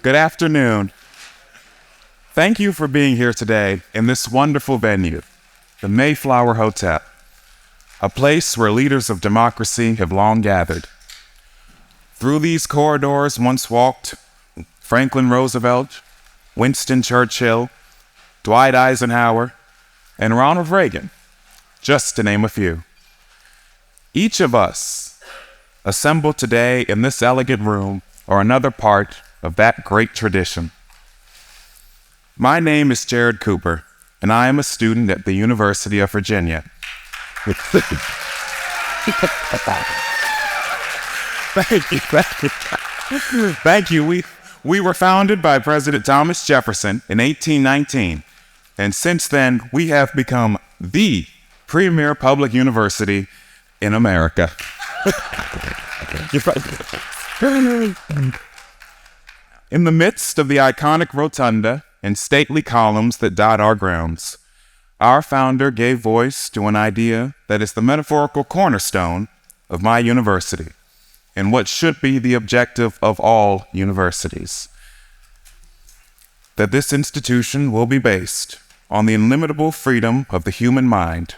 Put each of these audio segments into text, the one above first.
Good afternoon. Thank you for being here today in this wonderful venue, the Mayflower Hotel, a place where leaders of democracy have long gathered. Through these corridors once walked Franklin Roosevelt, Winston Churchill, Dwight Eisenhower, and Ronald Reagan, just to name a few. Each of us assembled today in this elegant room are another part of that great tradition. My name is Jered Cooper, and I am a student at the University of Virginia. Thank you. We were founded by President Thomas Jefferson in 1819, and since then we have become the premier public university in America. In the midst of the iconic rotunda and stately columns that dot our grounds, our founder gave voice to an idea that is the metaphorical cornerstone of my university and what should be the objective of all universities: that this institution will be based on the illimitable freedom of the human mind.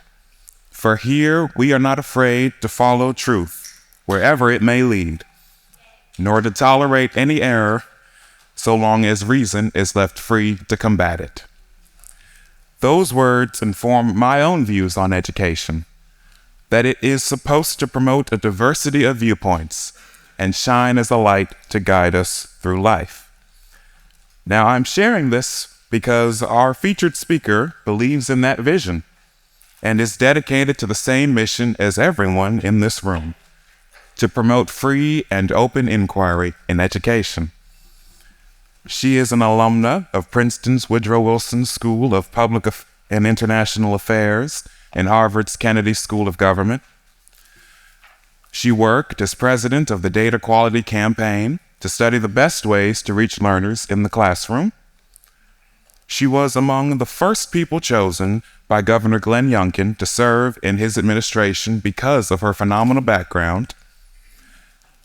For here we are not afraid to follow truth wherever it may lead, nor to tolerate any error so long as reason is left free to combat it. Those words inform my own views on education, that it is supposed to promote a diversity of viewpoints and shine as a light to guide us through life. Now, I'm sharing this because our featured speaker believes in that vision and is dedicated to the same mission as everyone in this room: to promote free and open inquiry in education. She is an alumna of Princeton's Woodrow Wilson School of Public and International Affairs and Harvard's Kennedy School of Government. She worked as president of the Data Quality Campaign to study the best ways to reach learners in the classroom. She was among the first people chosen by Governor Glenn Youngkin to serve in his administration because of her phenomenal background.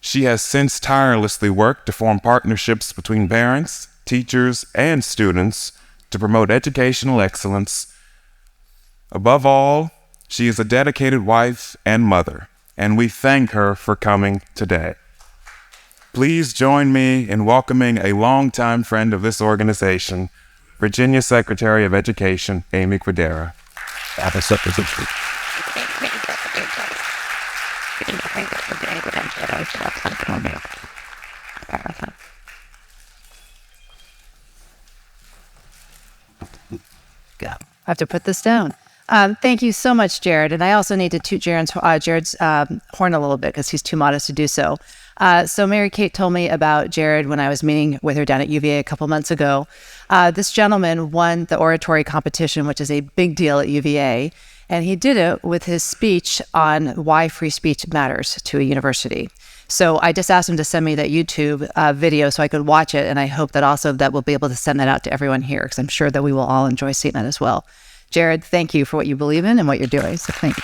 She has since tirelessly worked to form partnerships between parents, teachers, and students to promote educational excellence. Above all, she is a dedicated wife and mother, and we thank her for coming today. Please join me in welcoming a longtime friend of this organization, Virginia Secretary of Education, Aimee Guidera. I have to put this down. Thank you so much, Jered. And I also need to toot Jered's horn a little bit because he's too modest to do so. So Mary Kate told me about Jered when I was meeting with her down at UVA a couple months ago. This gentleman won the oratory competition, which is a big deal at UVA. And he did it with his speech on why free speech matters to a university. So I just asked him to send me that YouTube video so I could watch it. And I hope that also that we'll be able to send that out to everyone here, because I'm sure that we will all enjoy seeing that as well. Jered, thank you for what you believe in and what you're doing. So thank you.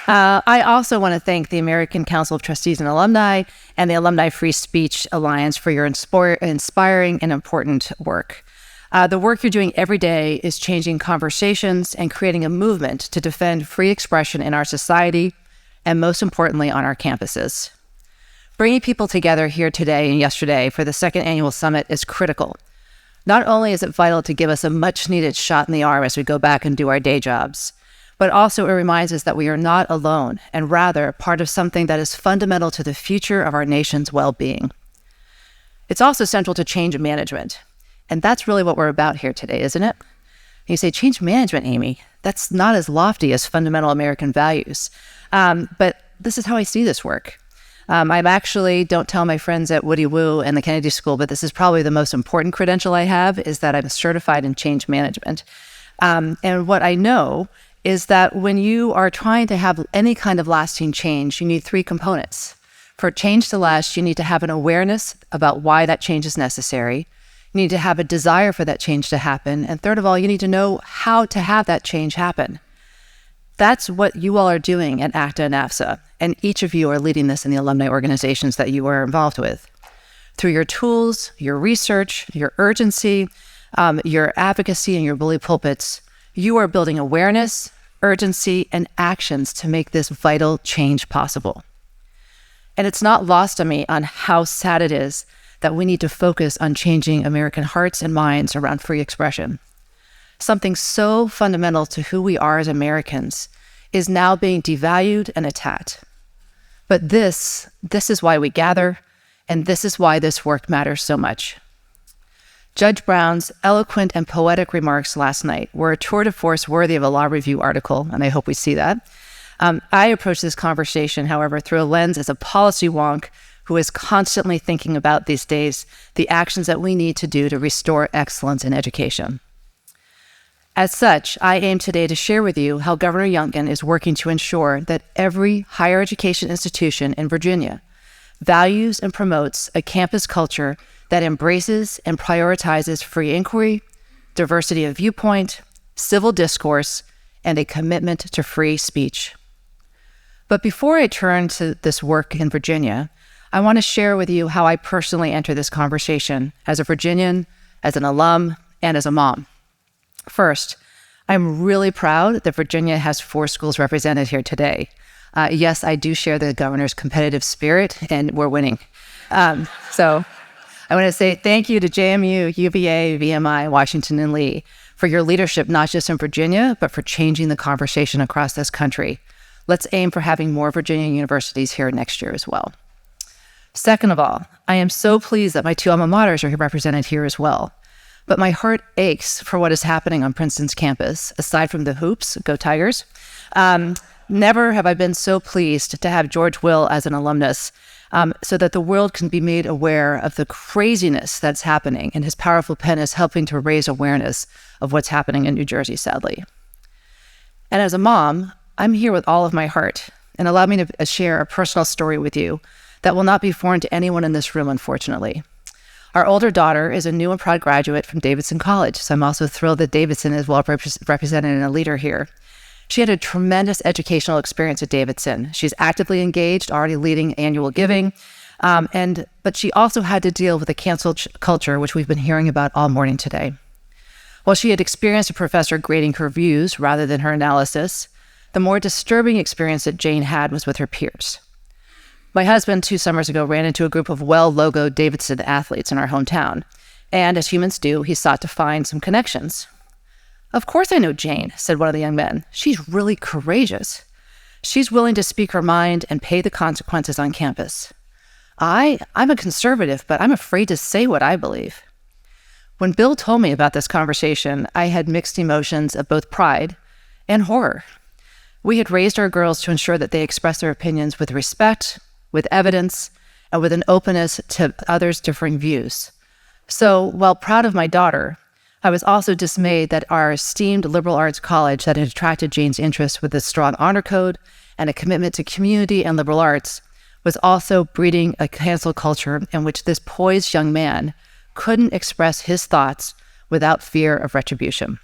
I also want to thank the American Council of Trustees and Alumni and the Alumni Free Speech Alliance for your inspiring and important work. The work you're doing every day is changing conversations and creating a movement to defend free expression in our society and, most importantly, on our campuses. Bringing people together here today and yesterday for the second annual summit is critical. Not only is it vital to give us a much-needed shot in the arm as we go back and do our day jobs, but also it reminds us that we are not alone and rather part of something that is fundamental to the future of our nation's well-being. It's also central to change management. And that's really what we're about here today, isn't it? You say, change management, Aimee. That's not as lofty as fundamental American values. But this is how I see this work. I'm actually, don't tell my friends at Woody Woo and the Kennedy School, but this is probably the most important credential I have, is that I'm certified in change management. And what I know is that when you are trying to have any kind of lasting change, you need three components. For change to last, you need to have an awareness about why that change is necessary. You need to have a desire for that change to happen. And third of all, you need to know how to have that change happen. That's what you all are doing at ACTA and AFSA, and each of you are leading this in the alumni organizations that you are involved with. Through your tools, your research, your urgency, your advocacy, and your bully pulpits, you are building awareness, urgency, and actions to make this vital change possible. And it's not lost on me on how sad it is that we need to focus on changing American hearts and minds around free expression. Something so fundamental to who we are as Americans is now being devalued and attacked. But this is why we gather, and this is why this work matters so much. Judge Brown's eloquent and poetic remarks last night were a tour de force worthy of a law review article, and I hope we see that. I approach this conversation, however, through a lens as a policy wonk who is constantly thinking about these days the actions that we need to do to restore excellence in education. As such, I aim today to share with you how Governor Youngkin is working to ensure that every higher education institution in Virginia values and promotes a campus culture that embraces and prioritizes free inquiry, diversity of viewpoint, civil discourse, and a commitment to free speech. But before I turn to this work in Virginia, I want to share with you how I personally enter this conversation as a Virginian, as an alum, and as a mom. First, I'm really proud that Virginia has 4 schools represented here today. Yes, I do share the governor's competitive spirit, and we're winning. So I want to say thank you to JMU, UVA, VMI, Washington, and Lee for your leadership, not just in Virginia, but for changing the conversation across this country. Let's aim for having more Virginia universities here next year as well. Second of all, I am so pleased that my 2 alma maters are represented here as well. But my heart aches for what is happening on Princeton's campus, aside from the hoops, go Tigers. Never have I been so pleased to have George Will as an alumnus, so that the world can be made aware of the craziness that's happening, and his powerful pen is helping to raise awareness of what's happening in New Jersey, sadly. And as a mom, I'm here with all of my heart, and allow me to share a personal story with you that will not be foreign to anyone in this room, unfortunately. Our older daughter is a new and proud graduate from Davidson College, so I'm also thrilled that Davidson is well represented and a leader here. She had a tremendous educational experience at Davidson. She's actively engaged, already leading annual giving, but she also had to deal with the cancel culture, which we've been hearing about all morning today. While she had experienced a professor grading her views rather than her analysis, the more disturbing experience that Jane had was with her peers. My husband, 2 summers ago, ran into a group of well-logoed Davidson athletes in our hometown, and as humans do, he sought to find some connections. "Of course I know Jane," said one of the young men. "She's really courageous. She's willing to speak her mind and pay the consequences on campus. I'm a conservative, but I'm afraid to say what I believe." When Bill told me about this conversation, I had mixed emotions of both pride and horror. We had raised our girls to ensure that they express their opinions with respect, with evidence, and with an openness to others' differing views. So, while proud of my daughter, I was also dismayed that our esteemed liberal arts college that had attracted Jane's interest with a strong honor code and a commitment to community and liberal arts was also breeding a cancel culture in which this poised young man couldn't express his thoughts without fear of retribution.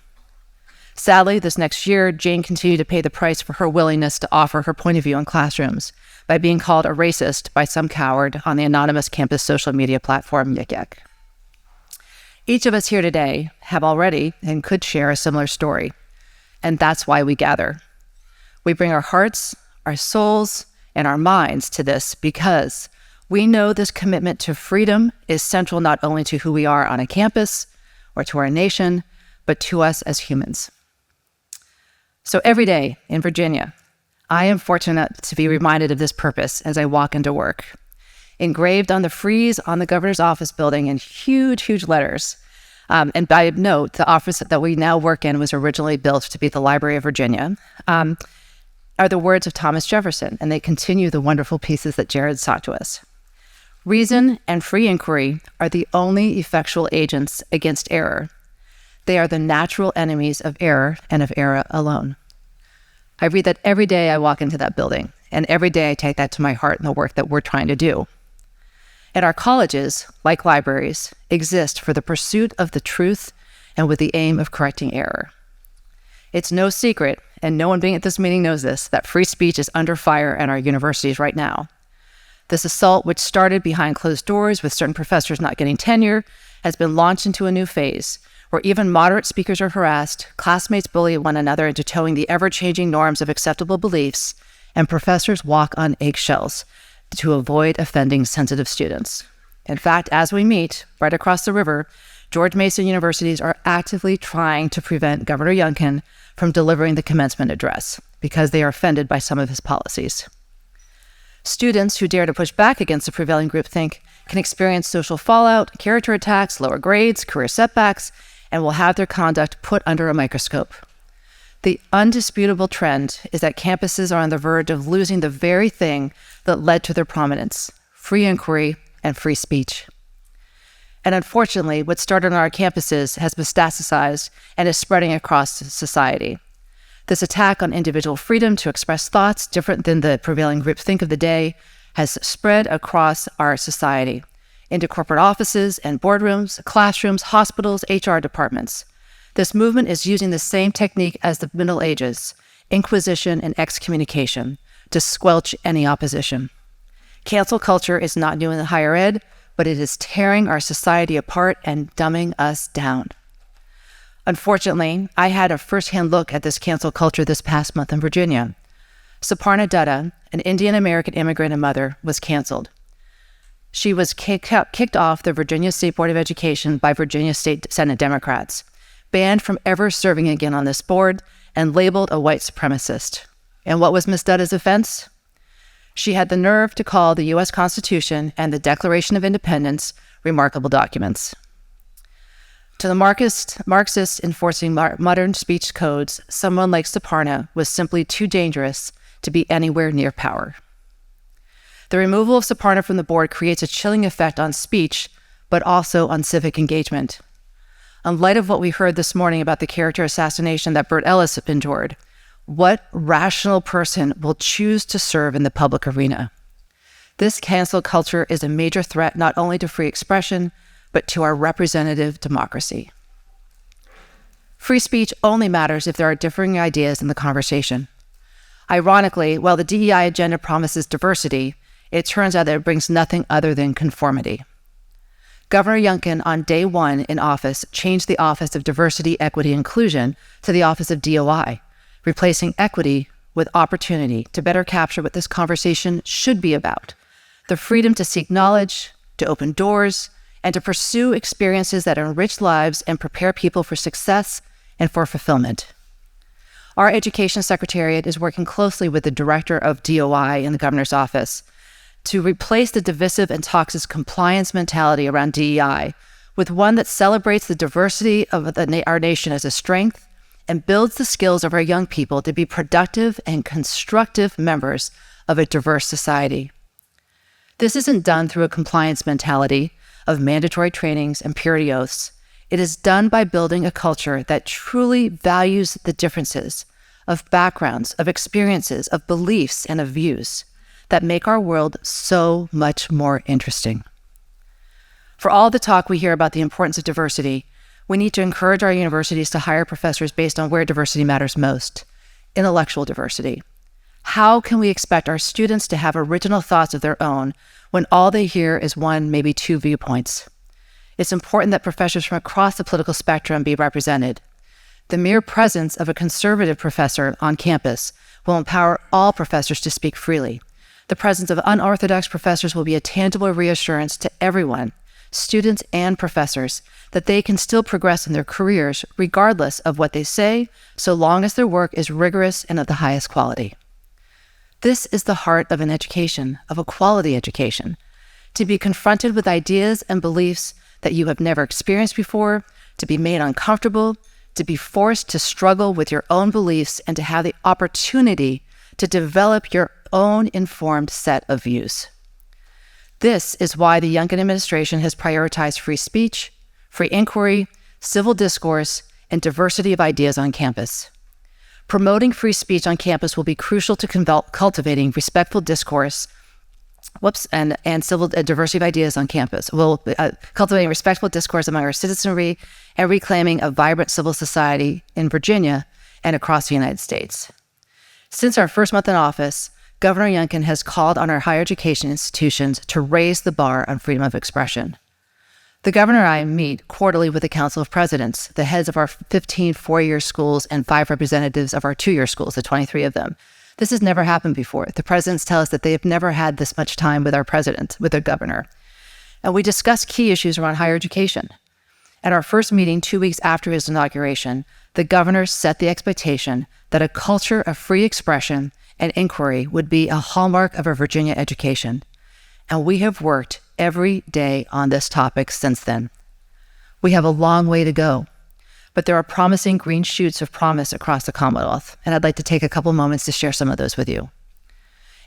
Sadly, this next year, Jane continued to pay the price for her willingness to offer her point of view in classrooms by being called a racist by some coward on the anonymous campus social media platform Yik Yak. Each of us here today have already and could share a similar story, and that's why we gather. We bring our hearts, our souls, and our minds to this because we know this commitment to freedom is central not only to who we are on a campus or to our nation, but to us as humans. So every day in Virginia, I am fortunate to be reminded of this purpose as I walk into work. Engraved on the frieze on the governor's office building in huge, huge letters. And by note, the office that we now work in was originally built to be the Library of Virginia, are the words of Thomas Jefferson, and they continue the wonderful pieces that Jered sought to us. Reason and free inquiry are the only effectual agents against error. They are the natural enemies of error and of error alone. I read that every day I walk into that building, and every day I take that to my heart in the work that we're trying to do. And our colleges, like libraries, exist for the pursuit of the truth and with the aim of correcting error. It's no secret, and no one being at this meeting knows this, that free speech is under fire at our universities right now. This assault, which started behind closed doors with certain professors not getting tenure, has been launched into a new phase, where even moderate speakers are harassed, classmates bully one another into towing the ever-changing norms of acceptable beliefs, and professors walk on eggshells to avoid offending sensitive students. In fact, as we meet, right across the river, George Mason universities are actively trying to prevent Governor Youngkin from delivering the commencement address because they are offended by some of his policies. Students who dare to push back against the prevailing groupthink can experience social fallout, character attacks, lower grades, career setbacks, and will have their conduct put under a microscope. The undisputable trend is that campuses are on the verge of losing the very thing that led to their prominence: free inquiry and free speech. And unfortunately, what started on our campuses has metastasized and is spreading across society. This attack on individual freedom to express thoughts different than the prevailing groupthink of the day has spread across our society, into corporate offices and boardrooms, classrooms, hospitals, HR departments. This movement is using the same technique as the Middle Ages, inquisition and excommunication, to squelch any opposition. Cancel culture is not new in higher ed, but it is tearing our society apart and dumbing us down. Unfortunately, I had a firsthand look at this cancel culture this past month in Virginia. Suparna Dutta, an Indian-American immigrant and mother, was canceled. She was kicked off the Virginia State Board of Education by Virginia State Senate Democrats, banned from ever serving again on this board, and labeled a white supremacist. And what was Ms. Dutta's offense? She had the nerve to call the U.S. Constitution and the Declaration of Independence remarkable documents. To the Marxists enforcing modern speech codes, someone like Suparna was simply too dangerous to be anywhere near power. The removal of Suparna from the board creates a chilling effect on speech, but also on civic engagement. In light of what we heard this morning about the character assassination that Bert Ellis endured, what rational person will choose to serve in the public arena? This cancel culture is a major threat not only to free expression, but to our representative democracy. Free speech only matters if there are differing ideas in the conversation. Ironically, while the DEI agenda promises diversity, it turns out that it brings nothing other than conformity. Governor Youngkin, on day one in office, changed the Office of Diversity, Equity, Inclusion to the Office of DOI, replacing equity with opportunity to better capture what this conversation should be about: the freedom to seek knowledge, to open doors, and to pursue experiences that enrich lives and prepare people for success and for fulfillment. Our Education Secretariat is working closely with the Director of DOI in the Governor's Office to replace the divisive and toxic compliance mentality around DEI with one that celebrates the diversity of our nation as a strength and builds the skills of our young people to be productive and constructive members of a diverse society. This isn't done through a compliance mentality of mandatory trainings and purity oaths. It is done by building a culture that truly values the differences of backgrounds, of experiences, of beliefs, and of views that make our world so much more interesting. For all the talk we hear about the importance of diversity, we need to encourage our universities to hire professors based on where diversity matters most: intellectual diversity. How can we expect our students to have original thoughts of their own when all they hear is one, maybe two viewpoints? It's important that professors from across the political spectrum be represented. The mere presence of a conservative professor on campus will empower all professors to speak freely. The presence of unorthodox professors will be a tangible reassurance to everyone, students and professors, that they can still progress in their careers regardless of what they say, so long as their work is rigorous and of the highest quality. This is the heart of an education, of a quality education: to be confronted with ideas and beliefs that you have never experienced before, to be made uncomfortable, to be forced to struggle with your own beliefs, and to have the opportunity to develop your own informed set of views. This is why the Youngkin administration has prioritized free speech, free inquiry, civil discourse, and diversity of ideas on campus. Promoting free speech on campus will be crucial to cultivating respectful discourse and civil diversity of ideas on campus. We'll cultivating respectful discourse among our citizenry and reclaiming a vibrant civil society in Virginia and across the United States. Since our first month in office, Governor Youngkin has called on our higher education institutions to raise the bar on freedom of expression. The governor and I meet quarterly with the Council of Presidents, the heads of our 15 four-year schools and 5 representatives of our 2-year schools, the 23 of them. This has never happened before. The presidents tell us that they have never had this much time with our president, with their governor. And we discuss key issues around higher education. At our first meeting 2 weeks after his inauguration, the governor set the expectation that a culture of free expression and inquiry would be a hallmark of our Virginia education. And we have worked every day on this topic since then. We have a long way to go, but there are promising green shoots of promise across the Commonwealth, and I'd like to take a couple moments to share some of those with you.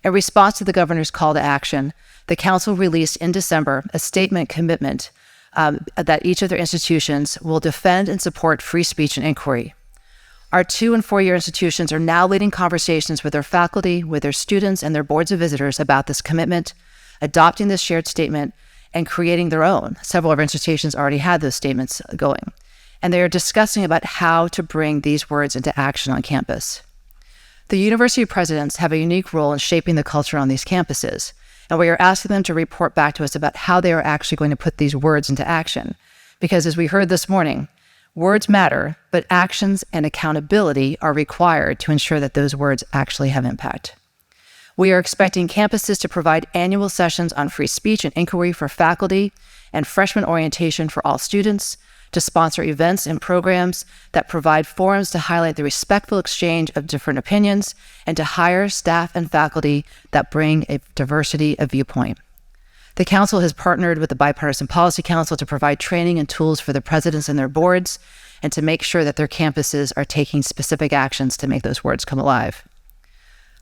In response to the governor's call to action, the council released in December a statement commitment that each of their institutions will defend and support free speech and inquiry. Our 2- and 4-year institutions are now leading conversations with their faculty, with their students, and their boards of visitors about this commitment, adopting this shared statement, and creating their own. Several of our institutions already had those statements going. And they are discussing about how to bring these words into action on campus. The university presidents have a unique role in shaping the culture on these campuses, and we are asking them to report back to us about how they are actually going to put these words into action. Because as we heard this morning, words matter, but actions and accountability are required to ensure that those words actually have impact. We are expecting campuses to provide annual sessions on free speech and inquiry for faculty and freshman orientation for all students, to sponsor events and programs that provide forums to highlight the respectful exchange of different opinions, and to hire staff and faculty that bring a diversity of viewpoint. The council has partnered with the Bipartisan Policy Council to provide training and tools for the presidents and their boards, and to make sure that their campuses are taking specific actions to make those words come alive.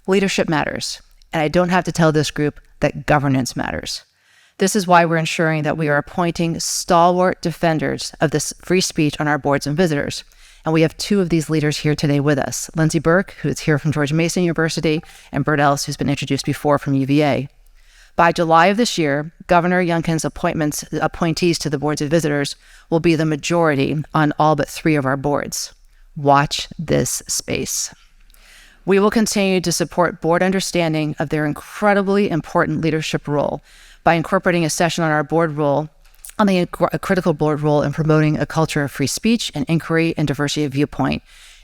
Leadership matters, and I don't have to tell this group that governance matters. This is why we're ensuring that we are appointing stalwart defenders of this free speech on our boards and visitors. And we have 2 of these leaders here today with us, Lindsay Burke, who is here from George Mason University, and Bert Ellis, who's been introduced before from UVA. By July of this year, Governor Youngkin's appointees to the boards of visitors will be the majority on all but 3 of our boards. Watch this space. We will continue to support board understanding of their incredibly important leadership role by incorporating a session on our board role, a critical board role in promoting a culture of free speech and inquiry and diversity of viewpoint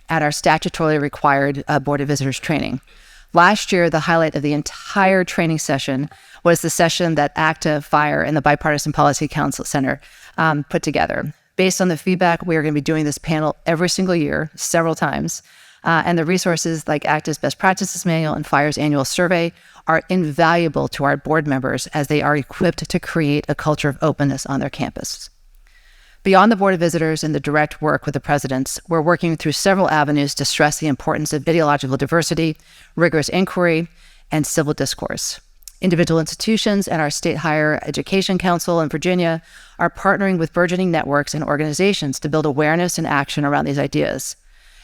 at our statutorily required Board of Visitors training. Last year, the highlight of the entire training session was the session that ACTA, FIRE, and the Bipartisan Policy Council Center put together. Based on the feedback, we are going to be doing this panel every single year, several times. And the resources like ACTA's Best Practices Manual and FIRE's annual survey are invaluable to our board members as they are equipped to create a culture of openness on their campus. Beyond the Board of Visitors and the direct work with the presidents, we're working through several avenues to stress the importance of ideological diversity, rigorous inquiry, and civil discourse. Individual institutions and our State Higher Education Council in Virginia are partnering with burgeoning networks and organizations to build awareness and action around these ideas.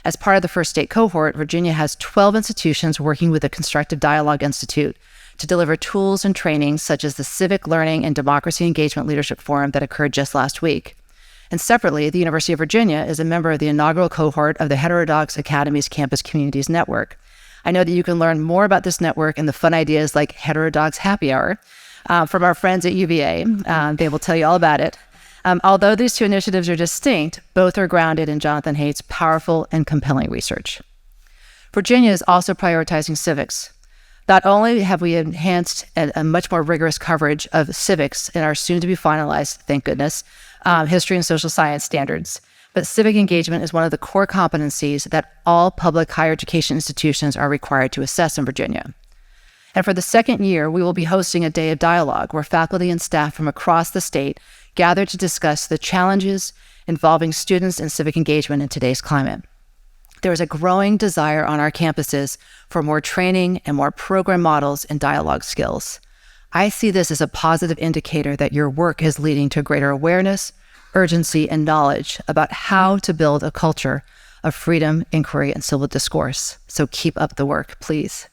As part of the first state cohort, Virginia has 12 institutions working with the Constructive Dialogue Institute to deliver tools and trainings such as the Civic Learning and Democracy Engagement Leadership Forum that occurred just last week. And separately, the University of Virginia is a member of the inaugural cohort of the Heterodox Academies Campus Communities Network. I know that you can learn more about this network and the fun ideas like Heterodox Happy Hour from our friends at UVA. They will tell you all about it. Although these 2 initiatives are distinct, both are grounded in Jonathan Haidt's powerful and compelling research. Virginia is also prioritizing civics. Not only have we enhanced a much more rigorous coverage of civics in our soon-to-be finalized, thank goodness, history and social science standards, but civic engagement is one of the core competencies that all public higher education institutions are required to assess in Virginia. And for the second year, we will be hosting a day of dialogue where faculty and staff from across the state gather to discuss the challenges involving students and civic engagement in today's climate. There is a growing desire on our campuses for more training and more program models and dialogue skills. I see this as a positive indicator that your work is leading to greater awareness, urgency, and knowledge about how to build a culture of freedom, inquiry, and civil discourse. So keep up the work, please.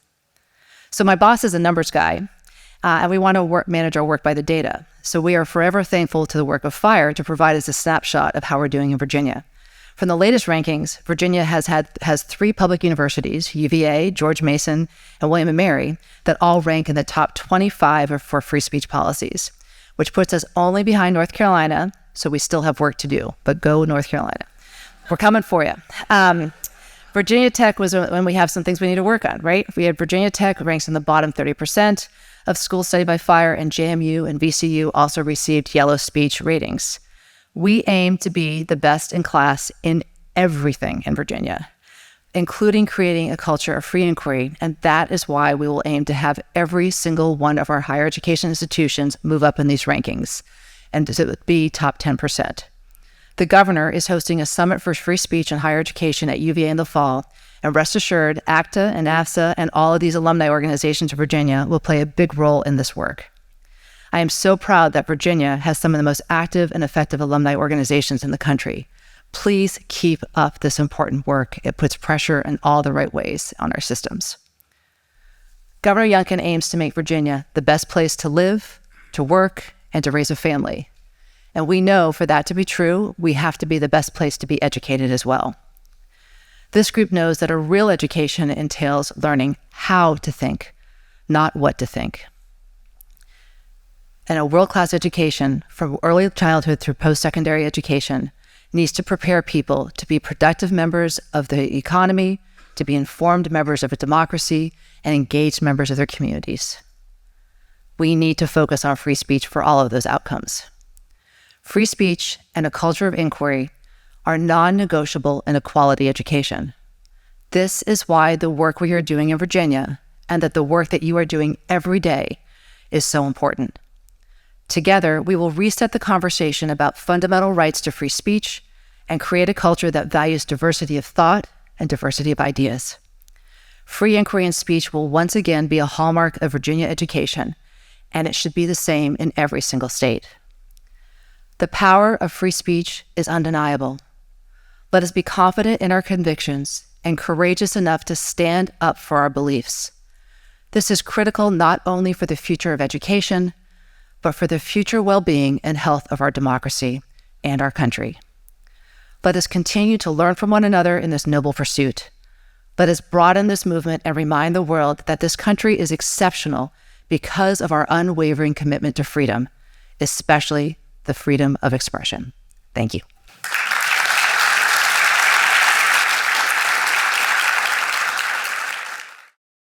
So my boss is a numbers guy, and we want to manage our work by the data. So we are forever thankful to the work of FIRE to provide us a snapshot of how we're doing in Virginia. From the latest rankings, Virginia has 3 public universities, UVA, George Mason, and William & Mary, that all rank in the top 25 for free speech policies, which puts us only behind North Carolina, so we still have work to do, but go North Carolina. We're coming for you. Virginia Tech was when we have some things we need to work on, right? We had Virginia Tech ranks in the bottom 30% of school study by fire, and JMU and VCU also received yellow speech ratings. We aim to be the best in class in everything in Virginia, including creating a culture of free inquiry, and that is why we will aim to have every single one of our higher education institutions move up in these rankings and to be top 10%. The governor is hosting a summit for free speech and higher education at UVA in the fall, and rest assured, ACTA and AFSA and all of these alumni organizations in Virginia will play a big role in this work. I am so proud that Virginia has some of the most active and effective alumni organizations in the country. Please keep up this important work. It puts pressure in all the right ways on our systems. Governor Youngkin aims to make Virginia the best place to live, to work, and to raise a family. And we know for that to be true, we have to be the best place to be educated as well. This group knows that a real education entails learning how to think, not what to think. And a world-class education from early childhood through post-secondary education needs to prepare people to be productive members of the economy, to be informed members of a democracy, and engaged members of their communities. We need to focus on free speech for all of those outcomes. Free speech and a culture of inquiry are non-negotiable in a quality education. This is why the work we are doing in Virginia, and that the work that you are doing every day, is so important. Together, we will reset the conversation about fundamental rights to free speech and create a culture that values diversity of thought and diversity of ideas. Free inquiry and speech will once again be a hallmark of Virginia education, and it should be the same in every single state. The power of free speech is undeniable. Let us be confident in our convictions and courageous enough to stand up for our beliefs. This is critical not only for the future of education, but for the future well-being and health of our democracy and our country. Let us continue to learn from one another in this noble pursuit. Let us broaden this movement and remind the world that this country is exceptional because of our unwavering commitment to freedom, especially the freedom of expression. Thank you.